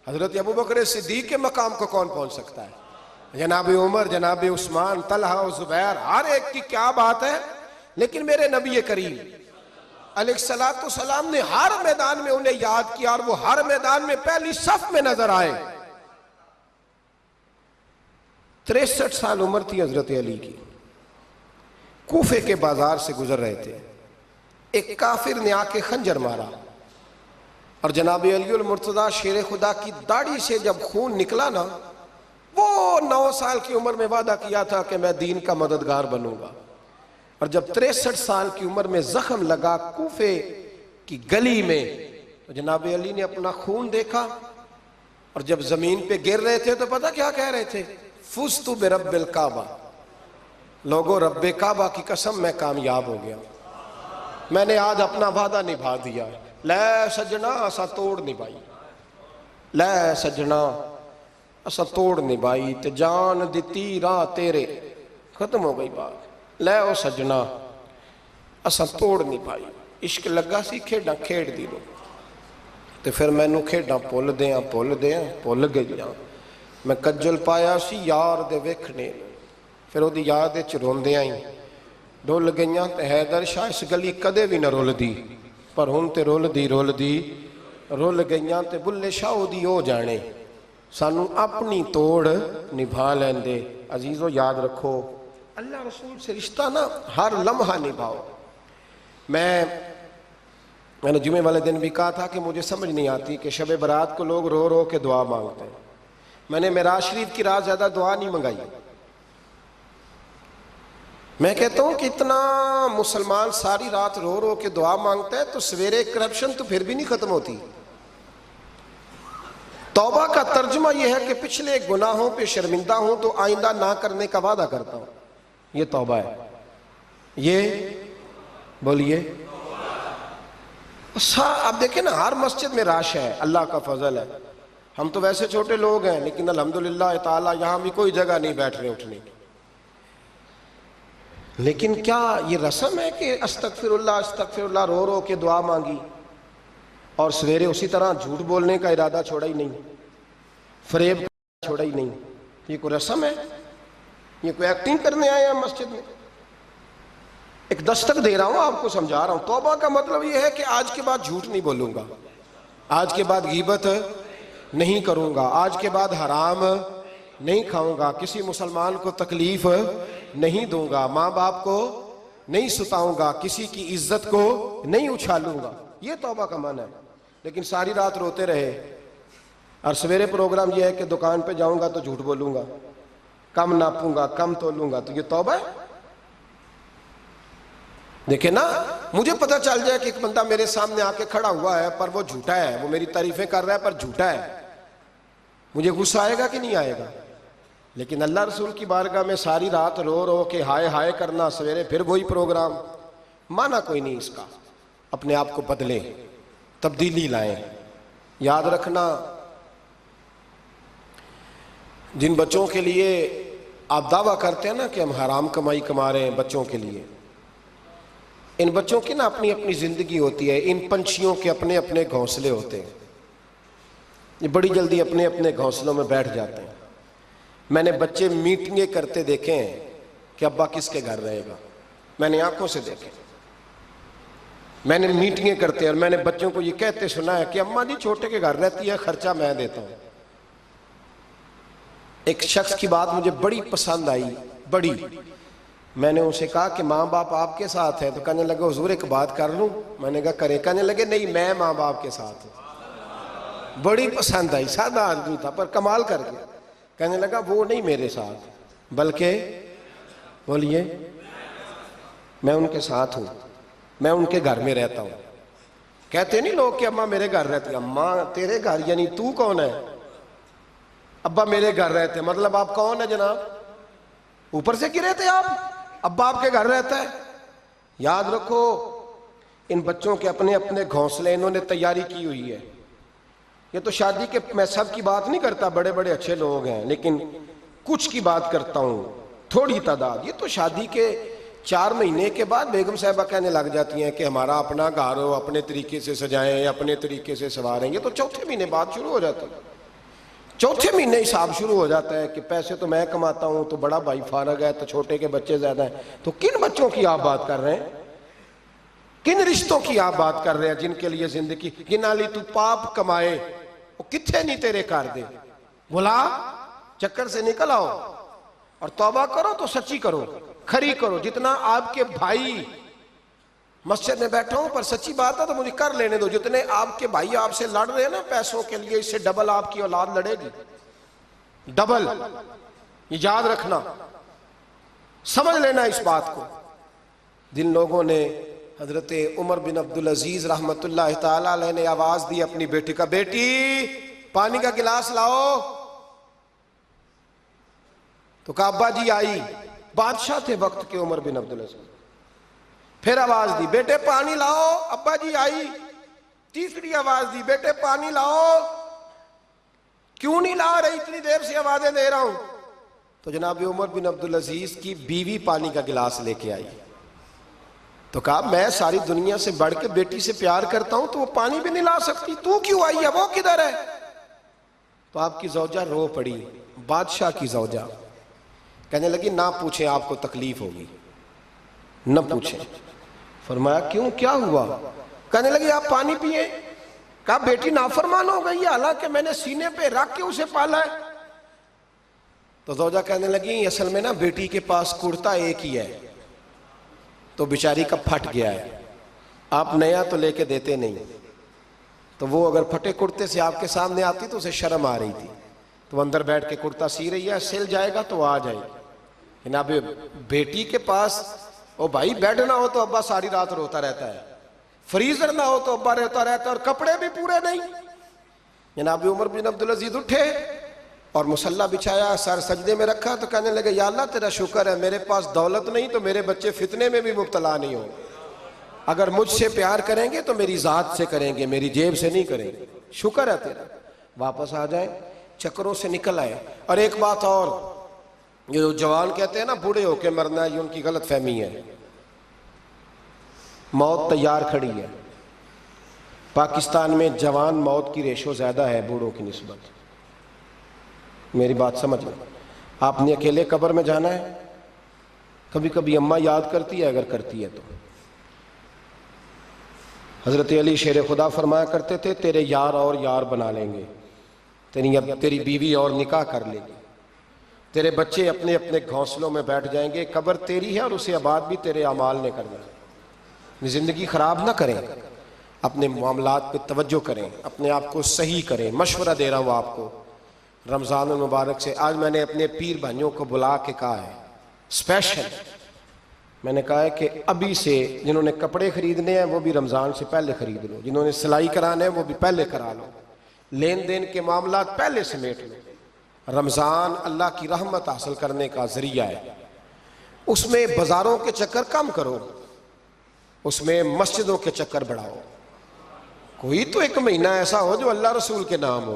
हजरत अबू बकर सिद्दीक के मकाम को कौन पहुंच सकता है, जनाब उमर, जनाब उस्मान, तलहा और जुबैर, हर एक की क्या बात है। लेकिन मेरे नबी करीम अलैहिस्सलातु सलाम ने हर मैदान में उन्हें याद किया और वो हर मैदान में पहली सफ में नजर आए। 63 साल उम्र थी हजरत अली की। कूफे के बाजार से गुजर रहे थे, एक काफिर ने आके खंजर मारा और जनाब अलीउल मुर्तज़ा शेर खुदा की दाढ़ी से जब खून निकला ना, वो 9 साल की उम्र में वादा किया था कि मैं दीन का मददगार बनूंगा। और जब 63 साल की उम्र में जख्म लगा कूफे की गली में, तो जनाब अली ने अपना खून देखा और जब जमीन पे गिर रहे थे तो पता क्या कह रहे थे, फुज़्तु बिरब्बिल काबा, लोगो रब्बे काबा की कसम मैं कामयाब हो गया, मैंने आज अपना वादा निभा दिया। लै सजना असा तोड़ निभाई, लै सजना असा तोड़ निभाई ते जान दिती राह तेरे। खत्म हो गई बात। लै ओ सजना असा तोड़ निभाई, इश्क लगा सी खेड़ा खेड़ दी लो। तो फिर मैनू खेडां भुल गईयां। मैं कज्जल पाया सी यार दे वेखने, फिर उहदी याद विच रोंदियां ही डुल गईयां। ते हैदर शाह इस गली कदे भी न रुलदी, पर हुण ते रुलदी रुल गईयां। ते बुल्ले शाह उहदी हो जाने, सानू अपनी तोड़ निभा लेंदे। अजीज़ो याद रखो, अल्लाह रसूल से रिश्ता ना हर लम्हा निभाओ। मैंने जुमे वाले दिन भी कहा था कि मुझे समझ नहीं आती कि शब बारात को लोग रो रो के दुआ मांगते हैं। मैंने मेराज शरीफ की रात ज़्यादा दुआ नहीं मंगाई। मैं कहता हूँ कि इतना मुसलमान सारी रात रो रो के दुआ मांगता है, तो सवेरे करप्शन तो फिर भी नहीं ख़त्म होती। तौबा का तर्जुमा यह है कि पिछले गुनाहों पे शर्मिंदा हूं तो आइंदा ना करने का वादा करता हूं। ये तौबा है। ये बोलिए। आप देखें ना, हर मस्जिद में राश है, अल्लाह का फजल है। हम तो वैसे छोटे लोग हैं, लेकिन अल्हम्दुलिल्लाह ताला यहां भी कोई जगह नहीं बैठने उठने की। लेकिन क्या ये रस्म है कि अस्तगफिरुल्लाह रो रो के दुआ मांगी और सवेरे उसी तरह झूठ बोलने का इरादा छोड़ा ही नहीं, फरेब छोड़ा ही नहीं? ये कोई रस्म है? ये कोई एक्टिंग करने आए हैं मस्जिद में? एक दस्तक दे रहा हूं, आपको समझा रहा हूं। तौबा का मतलब ये है कि आज के बाद झूठ नहीं बोलूंगा, आज के बाद गीबत नहीं करूंगा, आज के बाद हराम नहीं खाऊंगा, किसी मुसलमान को तकलीफ नहीं दूंगा, माँ बाप को नहीं सुताऊंगा, किसी की इज्जत को नहीं उछालूंगा। ये तौबा का माना है। लेकिन सारी रात रोते रहे और सवेरे प्रोग्राम यह है कि दुकान पे जाऊंगा तो झूठ बोलूंगा, कम नापूंगा, कम तोलूंगा। तो ये तौबा है? देखे ना, मुझे पता चल जाए कि एक बंदा मेरे सामने आके खड़ा हुआ है पर वो झूठा है, वो मेरी तारीफें कर रहा है पर झूठा है, मुझे गुस्सा आएगा कि नहीं आएगा? लेकिन अल्लाह रसूल की बारगाह में सारी रात रो रो के हाय हाय करना, सवेरे फिर वही प्रोग्राम, माना कोई नहीं इसका। अपने आप को बदले, तब्दीली लाएं। याद रखना, जिन बच्चों के लिए आप दावा करते हैं ना कि हम हराम कमाई कमा रहे हैं बच्चों के लिए, इन बच्चों की ना अपनी अपनी जिंदगी होती है। इन पंछियों के अपने अपने घोंसले होते हैं, ये बड़ी जल्दी अपने अपने घोंसलों में बैठ जाते हैं। मैंने बच्चे मीटिंगें करते देखे हैं कि अब्बा किसके घर रहेगा, मैंने आंखों से देखे। मैंने मीटिंगें करते हैं और मैंने बच्चों को ये कहते सुना है कि अम्मा जी छोटे के घर रहती है, खर्चा मैं देता हूं। एक शख्स की बात मुझे बड़ी पसंद आई, बड़ी। मैंने उनसे कहा कि माँ बाप आपके साथ है? तो कहने लगे हुजूर एक बात कर लूं? मैंने कहा करे। कहने लगे नहीं, मैं माँ बाप के साथ हूं। बड़ी पसंद आई, सादा आदमी था पर कमाल कर गया। कहने लगा वो नहीं मेरे साथ, बल्कि बोलिए मैं उनके साथ हूं, मैं उनके घर में रहता हूं। कहते नहीं लोग कि अम्मा मेरे घर रहती है। अम्मा तेरे घर यानी तू कौन है? अब्बा मेरे घर रहते, मतलब आप कौन है जनाब? ऊपर से गिरे थे आप? अब्बा आपके घर रहता है? याद रखो, इन बच्चों के अपने अपने घोंसले इन्होंने तैयारी की हुई है। ये तो शादी के, मैं सब की बात नहीं करता, बड़े बड़े अच्छे लोग हैं, लेकिन कुछ की बात करता हूं, थोड़ी तादाद। ये तो शादी के 4 महीने के बाद बेगम साहिबा कहने लग जाती हैं कि हमारा अपना घर हो, अपने तरीके से सजाएं, अपने तरीके से संवारेंगे। तो चौथे महीने बाद शुरू हो जाता है। चौथे महीने हिसाब शुरू हो जाता है कि पैसे तो मैं कमाता हूं, तो बड़ा भाई फारग है, तो छोटे के बच्चे ज्यादा हैं। तो किन बच्चों की आप बात कर रहे हैं? किन रिश्तों की आप बात कर रहे हैं जिनके लिए जिंदगी गिनाली तू पाप कमाए वो किथे नहीं तेरे कर दे? बुला, चक्कर से निकल आओ और तौबा करो तो सच्ची करो, खरी करो। जितना आपके भाई, मस्जिद में बैठा हूं पर सच्ची बात है तो मुझे कर लेने दो, जितने आपके भाई आपसे लड़ रहे हैं ना पैसों के लिए, इससे डबल आपकी औलाद लड़ेगी, डबल। ये याद रखना, समझ लेना इस बात को। जिन लोगों ने, हजरत उमर बिन अब्दुल अजीज रहमतुल्लाह ताला अलैह ने आवाज दी अपनी बेटी का, बेटी पानी का गिलास लाओ, तो कहा अब्बा जी आई। बादशाह थे वक्त के उमर बिन अब्दुल अजीज। फिर आवाज दी, बेटे पानी लाओ, अब्बा जी आई। तीसरी आवाज दी, बेटे पानी लाओ, क्यों नहीं ला रही, इतनी देर से आवाजें दे रहा हूं। तो जनाब उमर बिन अब्दुल अजीज की बीवी पानी का गिलास लेके आई। तो कहा मैं सारी दुनिया से बढ़ के बेटी से प्यार करता हूं तो वो पानी भी नहीं ला सकती, तू क्यों आई है, वो किधर है? तो आपकी जौजा रो पड़ी, बादशाह की जौजा। कहने लगी ना पूछे, आपको तकलीफ होगी, न पूछे। फरमाया क्यों, क्या हुआ? कहने लगी आप पानी पिए। कहा बेटी नाफरमान हो गई है, हालांकि मैंने सीने पे रख के उसे पाला है। तो जौजा कहने लगी असल में ना बेटी के पास कुर्ता एक ही है, तो बेचारी का फट गया है, आप नया तो लेके देते नहीं, तो वो अगर फटे कुर्ते से आपके सामने आती तो उसे शर्म आ रही थी, तो अंदर बैठ के कुर्ता सी रही है, सिल जाएगा तो आ जाएगी। जनाब बेटी के पास ओ भाई बेड ना हो तो अब्बा सारी रात रोता रहता है, फ्रीजर ना हो तो अब्बा रोता रहता है, और कपड़े भी पूरे नहीं। जनाब उमर बिन अब्दुल अजीज उठे और मुसल्ला बिछाया, सर सजदे में रखा, तो कहने लगे या अल्लाह तेरा शुक्र है मेरे पास दौलत नहीं तो मेरे बच्चे फितने में भी मुब्तला नहीं हो। अगर मुझसे प्यार करेंगे तो मेरी जात से करेंगे, मेरी जेब से नहीं करेंगे, शुक्र है तेरा। वापस आ जाए, चक्करों से निकल आए। और एक बात और, ये जो जवान कहते हैं ना बूढ़े होके मरना, ये उनकी गलत फहमी है। मौत तैयार खड़ी है। पाकिस्तान में जवान मौत की रेशो ज्यादा है बूढ़ों की निस्बत। मेरी बात समझ लो, आपने अकेले कब्र में जाना है। कभी कभी अम्मा याद करती है, अगर करती है तो। हजरत अली शेर खुदा फरमाया करते थे तेरे यार और यार बना लेंगे, तेरी बीवी और निकाह कर लेगी, तेरे बच्चे अपने अपने घोंसलों में बैठ जाएंगे, कब्र तेरी है और उसे आबाद भी तेरे अमाल ने करना। जिंदगी खराब ना करें, अपने मामलात पे तवज्जो करें, अपने आप को सही करें। मशवरा दे रहा हूँ आपको रमज़ान मुबारक से। आज मैंने अपने पीर भाइयों को बुला के कहा है स्पेशल, मैंने कहा है कि अभी से जिन्होंने कपड़े खरीदने हैं वो भी रमज़ान से पहले खरीद लो, जिन्होंने सिलाई कराने हैं वो भी पहले करा लो, लेन देन के मामला पहले समेट लो। रमज़ान अल्लाह की रहमत हासिल करने का जरिया है, उसमें बाज़ारों के चक्कर कम करो, उसमें मस्जिदों के चक्कर बढ़ाओ। कोई तो एक महीना ऐसा हो जो अल्लाह रसूल के नाम हो,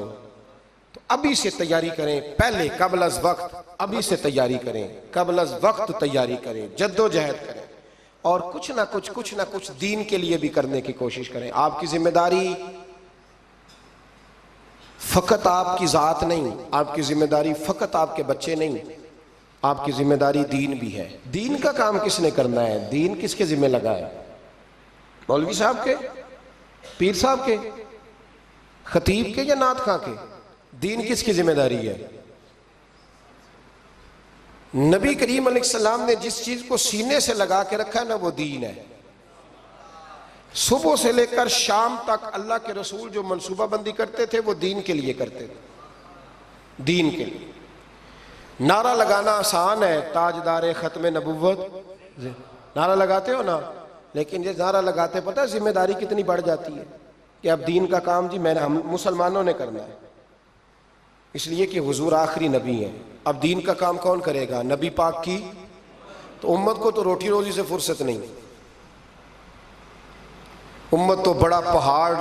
तो अभी से तैयारी करें, पहले कबल अज़ वक्त अभी से तैयारी करें, कबल अज़ वक्त तैयारी करें, जद्दोजहद करें, और कुछ ना कुछ दीन के लिए भी करने की कोशिश करें। आपकी जिम्मेदारी फकत आपकी जात नहीं, आपकी जिम्मेदारी फकत आपके बच्चे नहीं, आपकी जिम्मेदारी दीन भी है। दीन का काम किसने करना है? दीन किसके जिम्मे लगा है? मौलवी साहब के, पीर साहब के, खतीब के या नात खां के? दीन किसकी जिम्मेदारी है? नबी करीम अलैहिस्सलाम ने जिस चीज को सीने से लगा के रखा है ना, वो दीन है। सुबह से लेकर शाम तक अल्लाह के रसूल जो मनसूबाबंदी करते थे वो दीन के लिए करते थे, दीन के लिए। नारा लगाना आसान है, ताजदार खत्म नबुव्वत, नारा लगाते हो ना, लेकिन ये नारा लगाते पता है जिम्मेदारी कितनी बढ़ जाती है कि अब दीन का काम जी हम मुसलमानों ने करना है, इसलिए कि हुजूर आखिरी नबी हैं। अब दीन का काम कौन करेगा? नबी पाक की तो उम्मत को तो रोटी रोजी से फुर्सत नहीं। उम्मत तो बड़ा पहाड़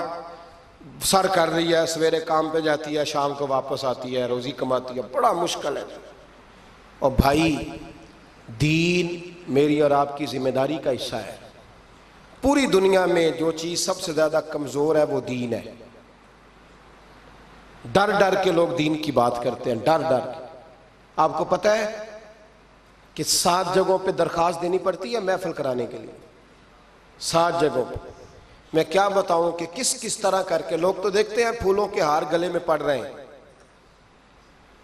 सर कर रही है, सवेरे काम पे जाती है, शाम को वापस आती है, रोजी कमाती है, बड़ा मुश्किल है। और भाई दीन मेरी और आपकी जिम्मेदारी का हिस्सा है। पूरी दुनिया में जो चीज सबसे ज्यादा कमजोर है वो दीन है। डर डर के लोग दीन की बात करते हैं, डर डर के। आपको पता है कि 7 जगहों पे दरखास्त देनी पड़ती है महफिल कराने के लिए, 7 जगहों पे। मैं क्या बताऊं कि किस किस तरह करके लोग तो देखते हैं फूलों के हार गले में पड़ रहे हैं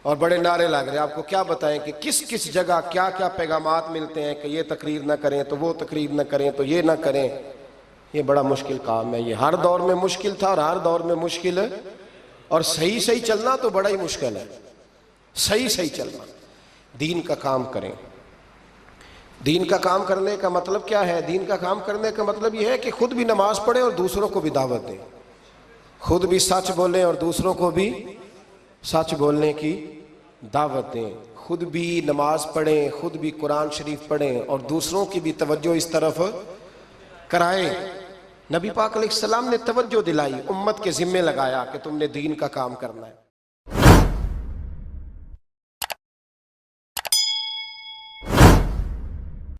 और बड़े नारे लग रहे हैं। आपको क्या बताएं कि किस किस जगह क्या क्या पैगामात मिलते हैं कि ये तकरीर ना करें तो वो तकरीर ना करें तो ये ना करें। ये बड़ा मुश्किल काम है। ये हर दौर में मुश्किल था और हर दौर में मुश्किल है। और सही सही चलना तो बड़ा ही मुश्किल है, सही सही चलना। दीन का काम करें। दीन का काम करने का मतलब क्या है? दीन का काम करने का मतलब यह है कि खुद भी नमाज पढ़ें और दूसरों को भी दावत दें, खुद भी सच बोलें और दूसरों को भी सच बोलने की दावत दें, खुद भी नमाज पढ़ें, खुद भी कुरान शरीफ पढ़ें और दूसरों की भी तवज्जो इस तरफ कराएं। नबी पाक अलैहिस्सलाम ने तवज्जो दिलाई, उम्मत के जिम्मे लगाया कि तुमने दीन का काम करना है।